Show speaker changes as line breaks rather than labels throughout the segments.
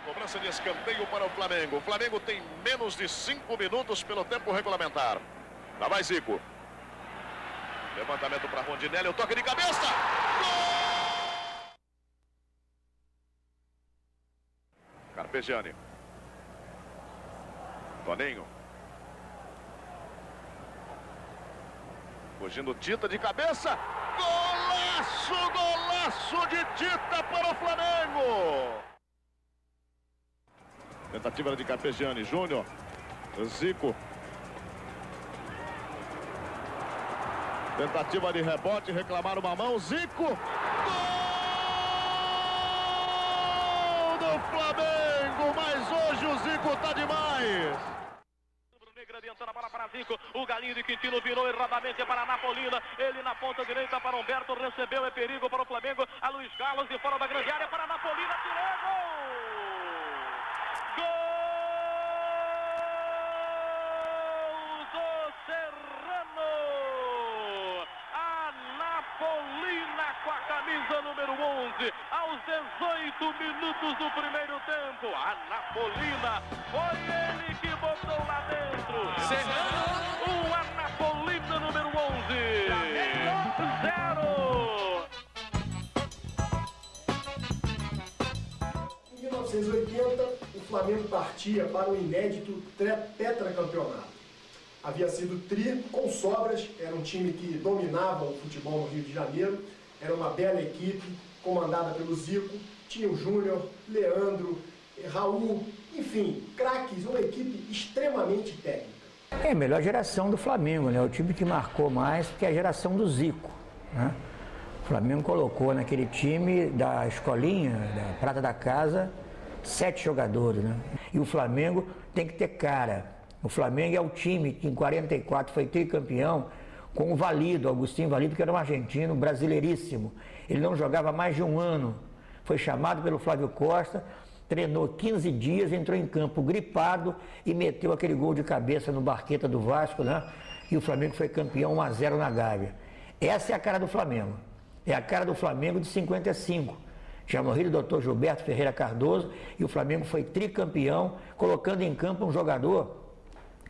Cobrança de escanteio para o Flamengo. O Flamengo tem menos de 5 minutos pelo tempo regulamentar. Lá vai Zico. Levantamento para Rondinelli, o toque de cabeça. Gol! Carpegiani. Toninho. Fugindo Tita de cabeça. Golaço, golaço de Tita para o Flamengo. Tentativa de Carpegiani, Júnior, Zico. Tentativa de rebote, reclamaram uma mão, Zico. Gol do Flamengo, mas hoje o Zico tá demais.
Adiantando a bola para Zico, o Galinho de Quintino virou erradamente para a Napolina, ele na ponta direita para Humberto, recebeu, é perigo para o Flamengo, a Luiz Carlos de fora da grande área para a Napolina, tirou, gol! Gol do Serrano! A Napolina com a camisa número 11, aos 18 minutos do primeiro tempo, a Napolina, foi ele que botou lá dentro. Serrano, a Napolina número 11, 0.
Em 1980, o Flamengo partia para o inédito tetracampeonato. Havia sido tri com sobras, era um time que dominava o futebol no Rio de Janeiro, era uma bela equipe, comandada pelo Zico, tinha o Júnior, Leandro, Raul, enfim, craques, uma equipe extremamente técnica.
É a melhor geração do Flamengo, né? O time que marcou mais que é a geração do Zico, né? O Flamengo colocou naquele time da escolinha, da Prata da Casa, 7 jogadores, né? E o Flamengo tem que ter cara. O Flamengo é o time que em 44 foi tricampeão com o Valido, Agustinho Valido, que era um argentino brasileiríssimo. Ele não jogava mais de um ano. Foi chamado pelo Flávio Costa, treinou 15 dias, entrou em campo gripado e meteu aquele gol de cabeça no Barqueta do Vasco, né? E o Flamengo foi campeão 1-0 na Gávea. Essa é a cara do Flamengo. É a cara do Flamengo de 55. Já morrido o Dr. Gilberto Ferreira Cardoso e o Flamengo foi tricampeão, colocando em campo um jogador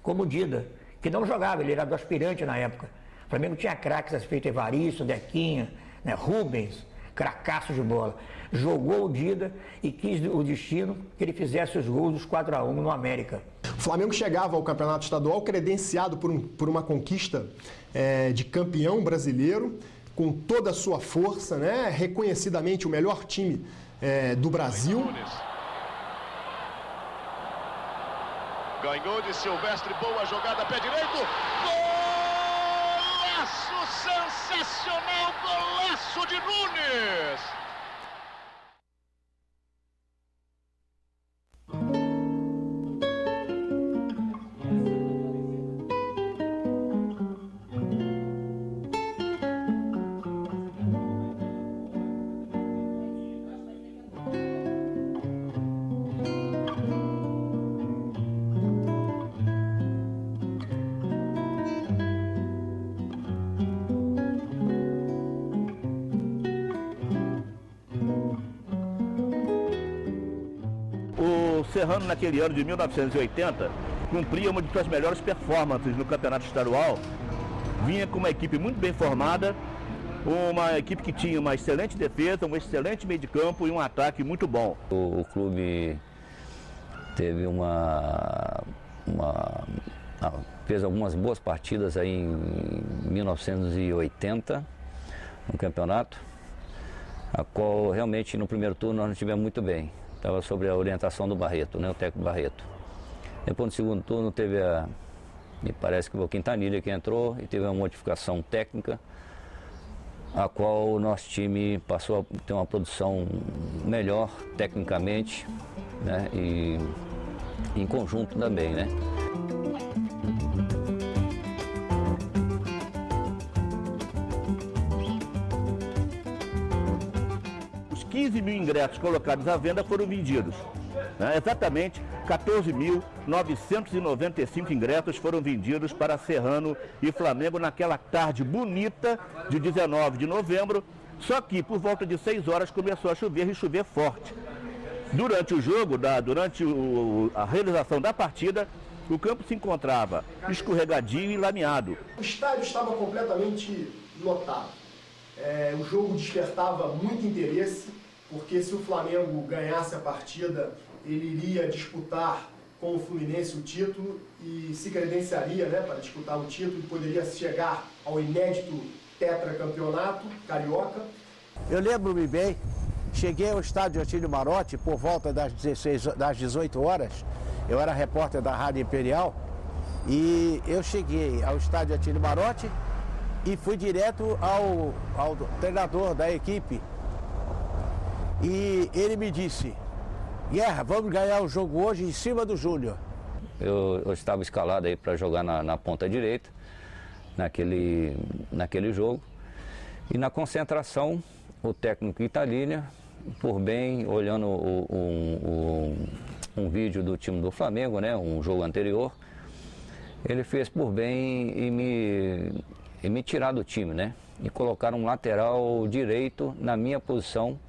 como o Dida, que não jogava, ele era do aspirante na época. O Flamengo tinha craques a feito Evaristo, Dequinha, né, Rubens, cracaço de bola. Jogou o Dida e quis o destino que ele fizesse os gols dos 4-1 no América.
O Flamengo chegava ao campeonato estadual credenciado por uma conquista de campeão brasileiro, com toda a sua força, né, reconhecidamente o melhor time do Brasil.
Ganhou de Silvestre, boa jogada, pé direito. Golaço sensacional, golaço de Nunes.
O Serrano, naquele ano de 1980, cumpria uma de suas melhores performances no campeonato estadual. Vinha com uma equipe muito bem formada, uma equipe que tinha uma excelente defesa, um excelente meio de campo e um ataque muito bom.
O clube teve fez algumas boas partidas aí em 1980 no campeonato, a qual realmente no primeiro turno nós não tivemos muito bem. Estava sobre a orientação do Barreto, né, o técnico Barreto. Depois no segundo turno teve me parece que foi o Quintanilha que entrou e teve uma modificação técnica, a qual o nosso time passou a ter uma produção melhor tecnicamente, né, e em conjunto também, né.
15 mil ingressos colocados à venda foram vendidos. Exatamente 14.995 ingressos foram vendidos para Serrano e Flamengo naquela tarde bonita de 19 de novembro. Só que por volta de 6 horas começou a chover e chover forte. Durante o jogo, durante a realização da partida, o campo se encontrava escorregadio e lameado.
O estádio estava completamente lotado. O jogo despertava muito interesse, porque se o Flamengo ganhasse a partida, ele iria disputar com o Fluminense o título e se credenciaria, né, para disputar o título e poderia chegar ao inédito tetracampeonato carioca.
Eu lembro-me bem, cheguei ao estádio Atílio Marotti por volta das 18 horas, eu era repórter da Rádio Imperial, e eu cheguei ao estádio Atílio Marotti e fui direto ao treinador da equipe. E ele me disse: Guerra, vamos ganhar o jogo hoje em cima do Júnior.
Eu estava escalado aí para jogar na ponta direita, naquele jogo. E na concentração, o técnico Italínia, por bem, olhando um vídeo do time do Flamengo, né, um jogo anterior, ele fez por bem e me tirar do time, né? E colocar um lateral direito na minha posição,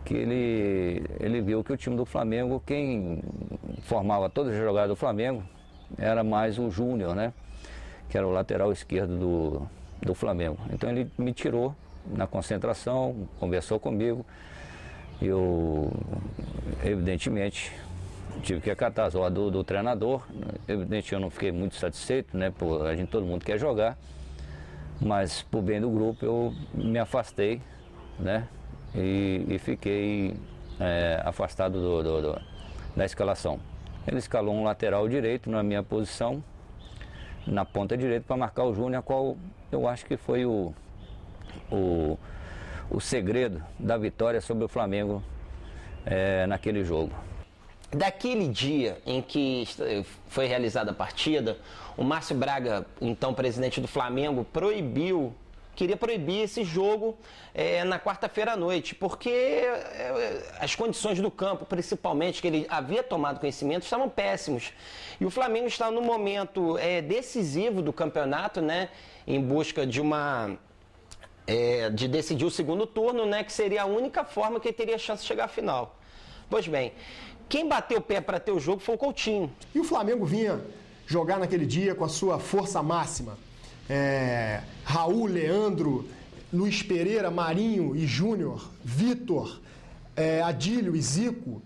que ele viu que o time do Flamengo, quem formava todas as jogadas do Flamengo, era mais o Júnior, né? Que era o lateral esquerdo do Flamengo. Então ele me tirou na concentração, conversou comigo. Eu, evidentemente, tive que acatar as ordens do treinador. Evidentemente eu não fiquei muito satisfeito, né? Todo mundo quer jogar. Mas por bem do grupo eu me afastei, né? E fiquei afastado da escalação. Ele escalou um lateral direito na minha posição, na ponta direita, para marcar o Júnior, qual eu acho que foi o segredo da vitória sobre o Flamengo naquele jogo.
Daquele dia em que foi realizada a partida, o Márcio Braga, então presidente do Flamengo, queria proibir esse jogo na quarta-feira à noite, porque as condições do campo, principalmente, que ele havia tomado conhecimento, estavam péssimos. E o Flamengo está no momento decisivo do campeonato, né, em busca de de decidir o segundo turno, né, que seria a única forma que ele teria chance de chegar à final. Pois bem, quem bateu o pé para ter o jogo foi o Coutinho.
E o Flamengo vinha jogar naquele dia com a sua força máxima. Raul, Leandro, Luiz Pereira, Marinho e Júnior, Vitor, Adílio e Zico,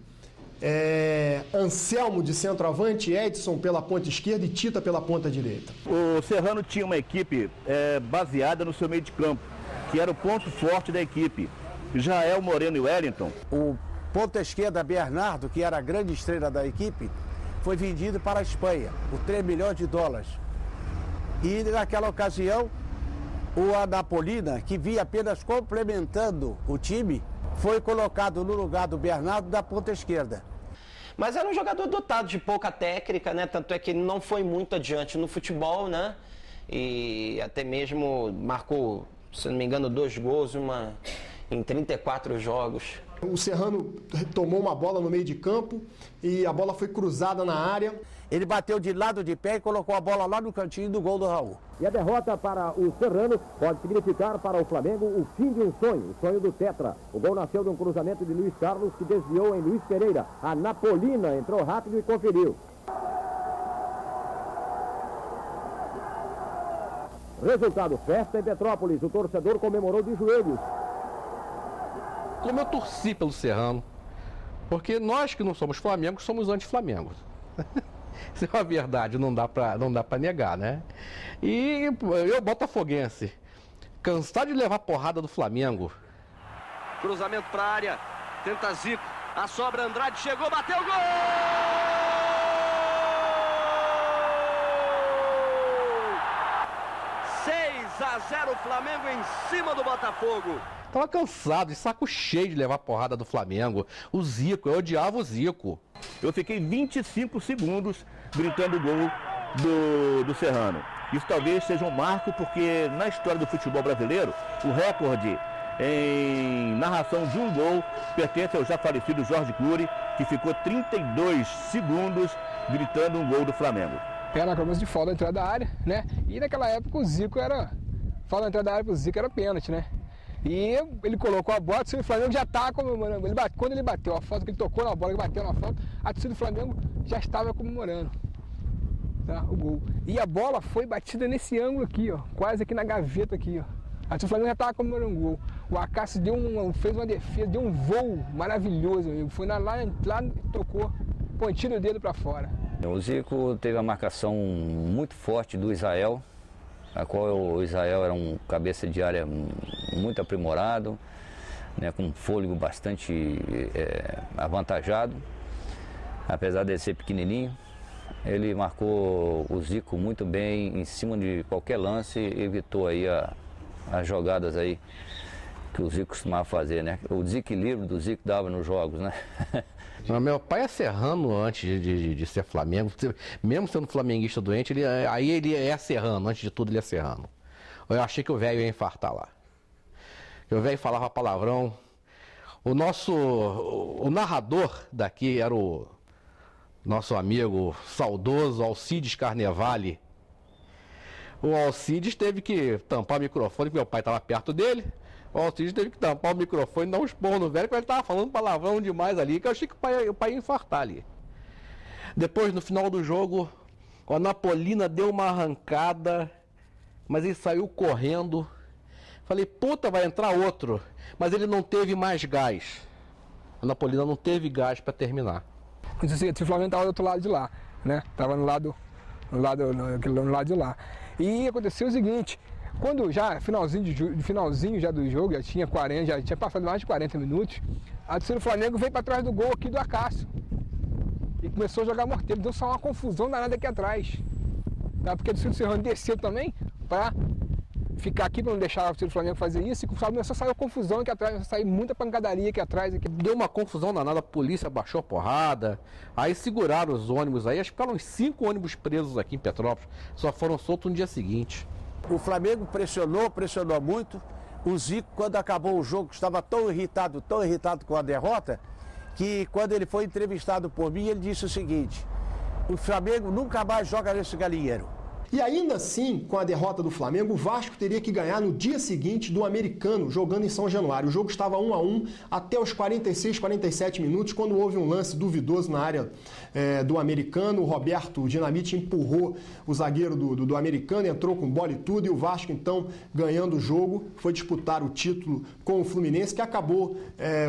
Anselmo de centroavante, Edson pela ponta esquerda e Tita pela ponta direita.
O Serrano tinha uma equipe baseada no seu meio de campo, que era o ponto forte da equipe. Jael, Moreno e Wellington.
O ponta esquerda Bernardo, que era a grande estrela da equipe, foi vendido para a Espanha por $3 milhões. E naquela ocasião, o Anapolina, que vinha apenas complementando o time, foi colocado no lugar do Bernardo da ponta esquerda.
Mas era um jogador dotado de pouca técnica, né? Tanto é que ele não foi muito adiante no futebol, né? E até mesmo marcou, se não me engano, 2 gols em 34 jogos.
O Serrano tomou uma bola no meio de campo e a bola foi cruzada na área.
Ele bateu de lado de pé e colocou a bola lá no cantinho do gol do Raul.
E a derrota para o Serrano pode significar para o Flamengo o fim de um sonho, o sonho do Tetra. O gol nasceu de um cruzamento de Luiz Carlos, que desviou em Luiz Pereira. A Napolina entrou rápido e conferiu. Resultado: festa em Petrópolis. O torcedor comemorou de joelhos.
Como eu torci pelo Serrano, porque nós que não somos Flamengo, somos anti-Flamengo. Isso é uma verdade, não dá pra negar, né? E eu, botafoguense, cansado de levar porrada do Flamengo.
Cruzamento pra área, tenta Zico, a sobra, Andrade chegou, bateu, gol! 6-0 Flamengo em cima do Botafogo.
Tava cansado, de saco cheio de levar porrada do Flamengo. O Zico, eu odiava o Zico.
Eu fiquei 25 segundos gritando o gol do Serrano. Isso talvez seja um marco, porque na história do futebol brasileiro, o recorde em narração de um gol pertence ao já falecido Jorge Cury, que ficou 32 segundos gritando um gol do Flamengo.
Era cobrança de falta da entrada da área, né? E naquela época o Zico era... Falta da entrada da área pro Zico era pênalti, né? E ele colocou a bola, a torcida do Flamengo já estava comemorando. Quando ele bateu a falta, que ele tocou na bola, que bateu na falta, a torcida do Flamengo já estava comemorando, tá, o gol. E a bola foi batida nesse ângulo aqui, ó, quase aqui na gaveta aqui, ó. A torcida do Flamengo já estava comemorando o gol. O Acácio fez uma defesa, deu um voo maravilhoso, amigo. Foi lá e tocou pontinho do dedo para fora.
O Zico teve a marcação muito forte do Israel, a qual o Israel era um cabeça de área muito aprimorado, né, com um fôlego bastante avantajado, apesar de ser pequenininho. Ele marcou o Zico muito bem em cima de qualquer lance, evitou aí as jogadas aí que o Zico costumava fazer, né? O desequilíbrio do Zico dava nos jogos, né?
Meu pai é serrano antes de ser Flamengo, mesmo sendo flamenguista doente, ele é serrano, antes de tudo ele é serrano. Eu achei que o velho ia infartar lá. O velho falava palavrão. O narrador daqui era o nosso amigo saudoso Alcides Carnevale. O Alcides teve que tampar o microfone, porque meu pai estava perto dele. O Alcides teve que tampar o microfone e dar um esporro no velho, porque ele estava falando palavrão demais ali, que eu achei que o pai ia infartar ali. Depois, no final do jogo, o Anapolina deu uma arrancada, mas ele saiu correndo. Falei, puta, vai entrar outro. Mas ele não teve mais gás. O Anapolina não teve gás para terminar.
O Flamengo estava do outro lado de lá, né? Estava no lado de lá. E aconteceu o seguinte, quando já finalzinho já do jogo, já tinha passado mais de 40 minutos, a torcida do Flamengo veio para trás do gol aqui do Acácio. E começou a jogar morteiro, deu só uma confusão danada aqui atrás. Tá? Porque a torcida do Serrano desceu também para ficar aqui, para não deixar a torcida do Flamengo fazer isso, e começou a sair uma confusão aqui atrás, começou a sair muita pancadaria aqui atrás.
Deu uma confusão danada, a polícia baixou a porrada, aí seguraram os ônibus aí, acho que ficaram uns 5 ônibus presos aqui em Petrópolis, só foram soltos no dia seguinte.
O Flamengo pressionou muito. O Zico, quando acabou o jogo, estava tão irritado com a derrota, que quando ele foi entrevistado por mim, ele disse o seguinte: o Flamengo nunca mais joga nesse galinheiro.
E ainda assim, com a derrota do Flamengo, o Vasco teria que ganhar no dia seguinte do Americano, jogando em São Januário. O jogo estava 1-1 até os 46, 47 minutos, quando houve um lance duvidoso na área do Americano. O Roberto Dinamite empurrou o zagueiro do Americano, entrou com bola e tudo, e o Vasco, então, ganhando o jogo, foi disputar o título com o Fluminense, que acabou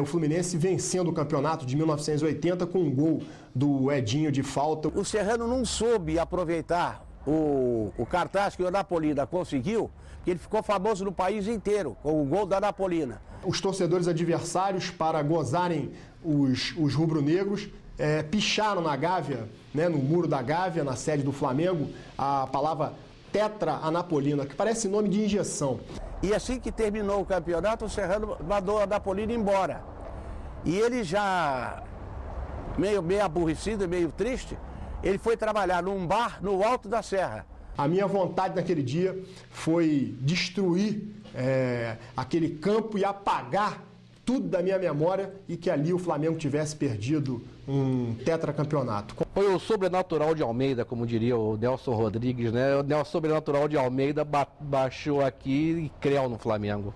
o Fluminense vencendo o campeonato de 1980 com um gol do Edinho de falta.
O Serrano não soube aproveitar o cartaz que o Anapolina conseguiu, que ele ficou famoso no país inteiro, com o gol da Anapolina.
Os torcedores adversários, para gozarem os rubro-negros, picharam na Gávea, né, no muro da Gávea, na sede do Flamengo, a palavra Tetra Anapolina, que parece nome de injeção.
E assim que terminou o campeonato, o Serrano mandou a Anapolina embora. E ele já, meio aborrecido, meio triste, ele foi trabalhar num bar no Alto da Serra.
A minha vontade naquele dia foi destruir aquele campo e apagar tudo da minha memória, e que ali o Flamengo tivesse perdido um tetracampeonato.
Foi o sobrenatural de Almeida, como diria o Nelson Rodrigues, né? O sobrenatural de Almeida baixou aqui e creu no Flamengo.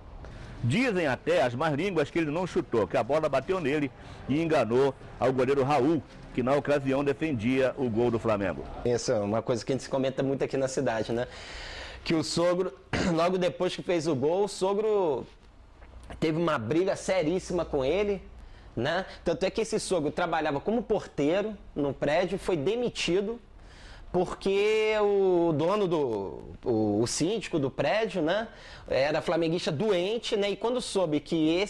Dizem até as más línguas que ele não chutou, que a bola bateu nele e enganou ao goleiro Raul, que na ocasião defendia o gol do Flamengo.
Isso é uma coisa que a gente comenta muito aqui na cidade, né? Que o sogro, logo depois que fez o gol, o sogro teve uma briga seríssima com ele, né? Tanto é que esse sogro trabalhava como porteiro no prédio, foi demitido porque o dono o síndico do prédio, né, era flamenguista doente, né? E quando soube que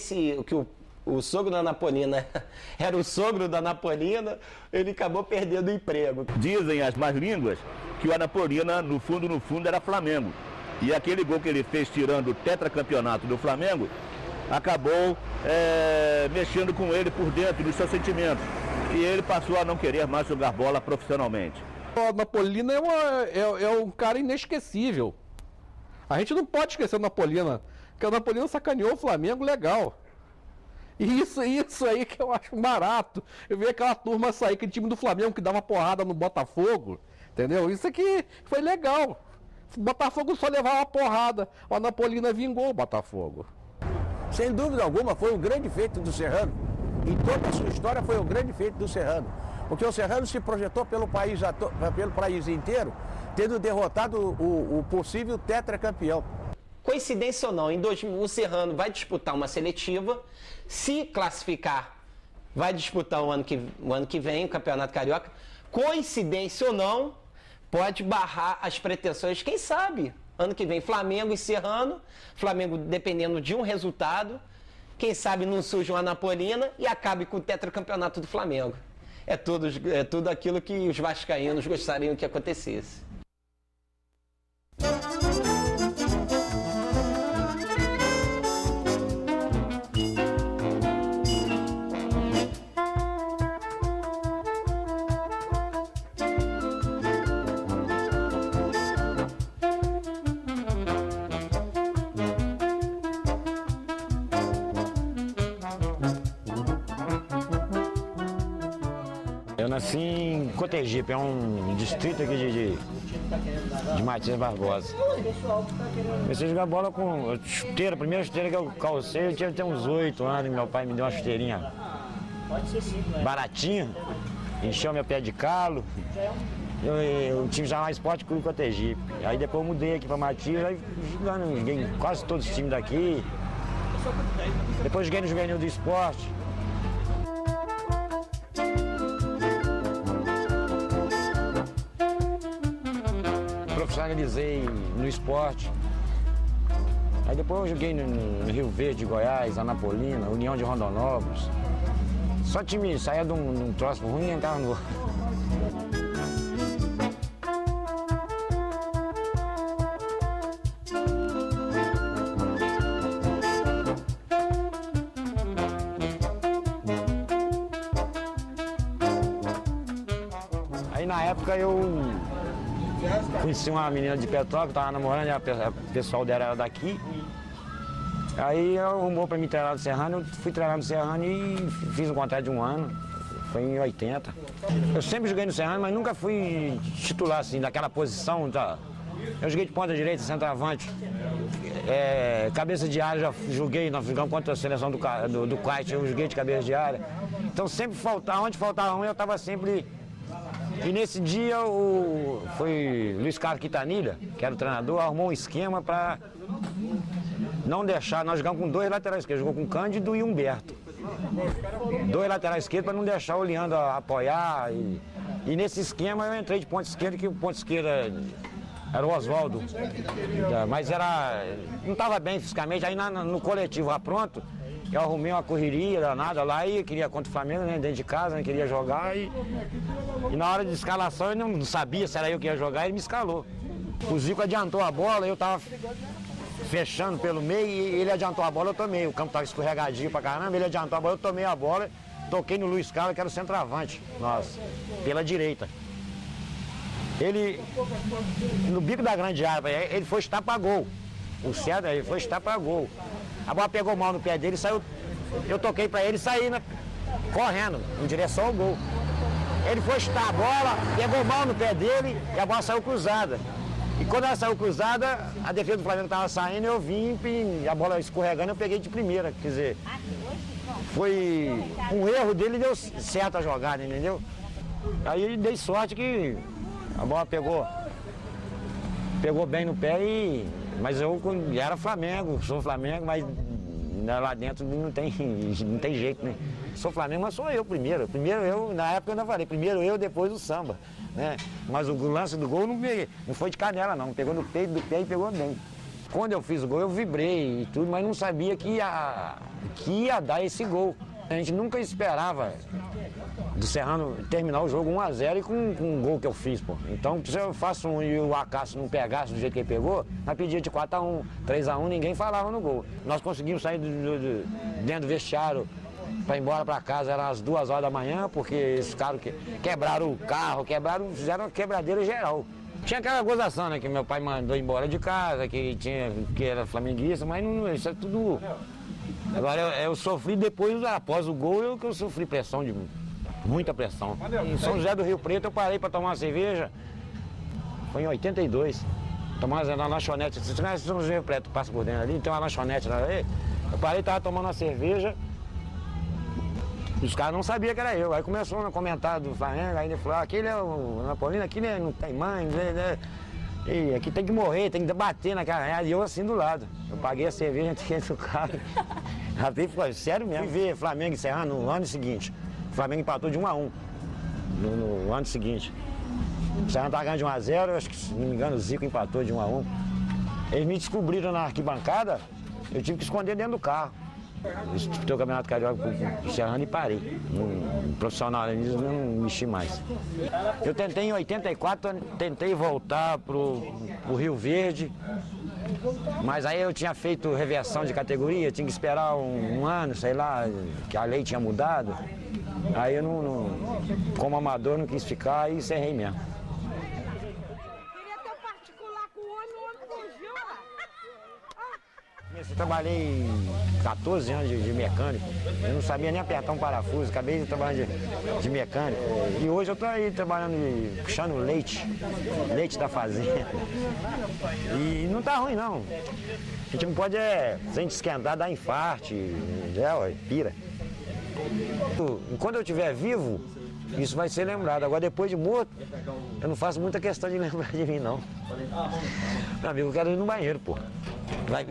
o sogro da Anapolina era o sogro da Anapolina, ele acabou perdendo o emprego.
Dizem as más línguas que o Anapolina, no fundo, era Flamengo. E aquele gol que ele fez tirando o tetracampeonato do Flamengo, acabou mexendo com ele por dentro dos seus sentimentos. E ele passou a não querer mais jogar bola profissionalmente.
O Anapolina é um cara inesquecível. A gente não pode esquecer o Anapolina, porque o Anapolina sacaneou o Flamengo legal. E isso aí que eu acho barato. Eu vi aquela turma sair, aquele time do Flamengo que dava porrada no Botafogo, entendeu? Isso aqui foi legal. O Botafogo só levava uma porrada, o Anapolina vingou o Botafogo.
Sem dúvida alguma, foi um grande feito do Serrano. Em toda a sua história foi um grande feito do Serrano. Porque o Serrano se projetou pelo país inteiro, tendo derrotado o possível tetracampeão.
Coincidência ou não, o Serrano vai disputar uma seletiva, se classificar, vai disputar o ano que vem o Campeonato Carioca. Coincidência ou não, pode barrar as pretensões, quem sabe, ano que vem Flamengo e Serrano, Flamengo dependendo de um resultado, quem sabe não surge uma Anapolina e acabe com o tetracampeonato do Flamengo. É tudo aquilo que os vascaínos gostariam que acontecesse.
Eu nasci em Cotegipe, é um distrito aqui de Matias Barbosa. Comecei a jogar bola com chuteira, a primeira chuteira que eu calcei, eu tinha até uns 8 anos, meu pai me deu uma chuteirinha baratinha, encheu meu pé de calo. Eu tive já mais esporte clube Cotegipe. Aí depois eu mudei aqui para Matias, aí joguei em quase todos os times daqui. Depois joguei no Juvenil do Esporte. Profissionalizei no esporte. Aí depois eu joguei no Rio Verde, Goiás, Anapolina, União de Rondonópolis. Só time saía de um troço ruim e entrava no outro. Aí na época eu conheci uma menina de Petrópolis, estava namorando, o pessoal dela era daqui. Aí ela arrumou para me treinar no Serrano, eu fui treinar no Serrano e fiz um contrato de 1 ano, foi em 80. Eu sempre joguei no Serrano, mas nunca fui titular assim, daquela posição. Eu joguei de ponta direita, centroavante, cabeça de área, já joguei, nós jogamos contra a seleção do Kite, eu joguei de cabeça de área. Então sempre onde faltava um, eu estava sempre... E nesse dia foi Luiz Carlos Quintanilha, que era o treinador, arrumou um esquema para não deixar, nós jogamos com 2 laterais esquerdos, jogou com Cândido e Humberto. 2 laterais esquerdos para não deixar o Leandro apoiar. E nesse esquema eu entrei de ponta esquerda, que o ponta esquerda era o Oswaldo. Mas não estava bem fisicamente, aí no coletivo lá pronto, eu arrumei uma correria danada lá e queria contra o Flamengo, né, dentro de casa, né, queria jogar e na hora de escalação eu não sabia se era eu que ia jogar, ele me escalou. O Zico adiantou a bola, eu estava fechando pelo meio e ele adiantou a bola, eu tomei. O campo estava escorregadinho pra caramba, ele adiantou a bola, eu tomei a bola, toquei no Luiz Carlos, que era o centroavante, nossa, pela direita. Ele, no bico da grande área, ele foi chutar pra gol. O certo, ele foi chutar pra gol. A bola pegou mal no pé dele e saiu. Eu toquei pra ele e saí correndo em direção ao gol. Ele foi chutar a bola, pegou mal no pé dele e a bola saiu cruzada. E quando ela saiu cruzada, a defesa do Flamengo estava saindo, eu vim e a bola escorregando, eu peguei de primeira. Quer dizer, foi um erro dele e deu certo a jogada, entendeu? Aí dei sorte que a bola pegou bem no pé mas eu era Flamengo, sou Flamengo, mas lá dentro não tem jeito, né? Sou Flamengo, mas sou eu primeiro. Primeiro eu, na época eu ainda falei, primeiro eu, depois o samba, né? Mas o lance do gol não foi de canela não, pegou no peito do pé e pegou bem. Quando eu fiz o gol eu vibrei e tudo, mas não sabia que ia dar esse gol. A gente nunca esperava do Serrano terminar o jogo 1-0 e com um gol que eu fiz, pô. Então, se eu faço um e o Acácio não pegasse do jeito que ele pegou, nós pedíamos de 4-1, 3-1, ninguém falava no gol. Nós conseguimos sair dentro do vestiário para ir embora para casa, eram as 2 horas da manhã, porque esses caras quebraram o carro, fizeram uma quebradeira geral. Tinha aquela gozação, né, que meu pai mandou embora de casa, que era flamenguista, mas não, isso é tudo... Agora eu sofri depois, após o gol, eu sofri pressão, muita pressão. Em São José do Rio Preto eu parei para tomar uma cerveja, foi em 82. Tomar na lanchonete, você conhece São José do Rio Preto, passa por dentro ali, tem uma lanchonete lá, Eu parei, tava tomando uma cerveja, os caras não sabiam que era eu. Aí começou a comentar do Flamengo, aí ele falou, aquele é o Napolino, aquele não tem mãe, né? E aqui tem que morrer, tem que bater na cara. E eu assim do lado. Eu paguei a cerveja, entrei no carro. Rapaz, falou, sério mesmo. Fui ver Flamengo e Serrano no ano seguinte. O Flamengo empatou de 1-1 no ano seguinte. O Serrano estava ganhando de 1-0, acho que, se não me engano, o Zico empatou de 1-1. Eles me descobriram na arquibancada, eu tive que esconder dentro do carro. Eu disputei o Campeonato Carioca com o Serrano e parei. No profissionalismo eu não mexi mais. Eu tentei em 84, tentei voltar pro Rio Verde, mas aí eu tinha feito reversão de categoria, tinha que esperar um ano, sei lá, que a lei tinha mudado. Aí eu como amador, não quis ficar e encerrei mesmo. Eu trabalhei 14 anos de mecânico, eu não sabia nem apertar um parafuso, acabei trabalhando de mecânico. E hoje eu estou aí trabalhando, puxando leite da fazenda. E não tá ruim não. A gente não pode, se a gente esquentar, dar infarte, pira. Enquanto eu estiver vivo, isso vai ser lembrado. Agora, depois de morto, eu não faço muita questão de lembrar de mim, não. Meu amigo, eu quero ir no banheiro, pô. Vai,